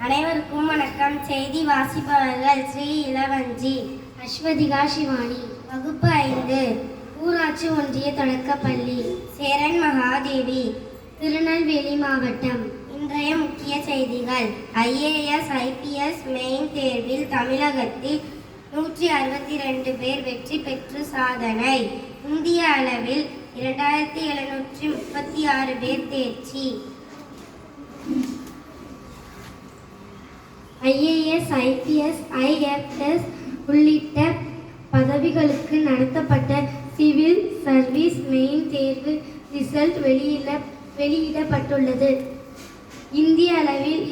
அனைவருக்கும் வணக்கம். செய்தி வாசிப்பவர்கள் ஸ்ரீ இளவஞ்சி, அஸ்வதிகா சிவானி. வகுப்பு 5, ஊராட்சி ஒன்றிய தொடக்கப்பள்ளி, சேரன் மகாதேவி, திருநெல்வேலி மாவட்டம். இன்றைய முக்கிய செய்திகள். IAS IPS மெயின் தேர்வில் தமிழகத்தில் 162 பேர் வெற்றி பெற்று சாதனை. இந்திய அளவில் 2736 பேர் தேர்ச்சி. IAS IPS IFS உள்ளிட்ட பதவிகளுக்கு நடத்தப்பட்ட சிவில் சர்வீஸ் மெயின் தேர்வு ரிசல்ட் வெளியிடப்பட்டுள்ளது. இந்திய அளவில்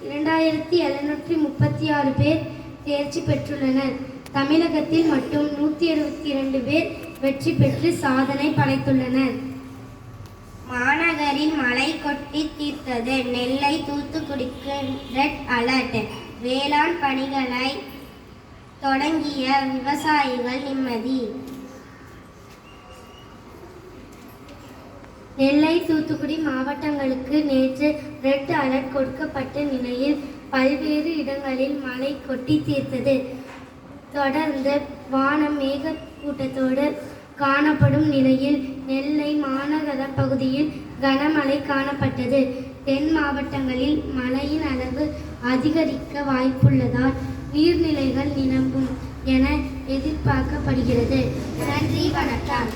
2736 பேர் தேர்ச்சி பெற்றுள்ளனர். தமிழகத்தில் மட்டும் 162 பேர் வெற்றி பெற்று சாதனை படைத்துள்ளனர். மாநகரில் மழை கொட்டி தீர்த்தது. நெல்லை தூத்துக்குடிக்கு ரெட் அலர்ட். வேளாண் பணிகளை தொடங்கிய விவசாயிகள் நிம்மதி. நெல்லை தூத்துக்குடி மாவட்டங்களுக்கு நேற்று ரெட் அலர்ட் கொடுக்கப்பட்ட நிலையில் பல்வேறு இடங்களில் மழை கொட்டி தீர்த்தது. தொடர்ந்து வானம் மேகக்கூட்டத்தோடு காணப்படும் நிலையில் நெல்லை மாநகர பகுதியில் கனமழை காணப்பட்டது. தென் மாவட்டங்களில் மழையின் அளவு அதிகரிக்க வாய்ப்புள்ளதால் நீர்நிலைகள் நிரம்பும் என எதிர்பார்க்கப்படுகிறது. நன்றி, வணக்கம்.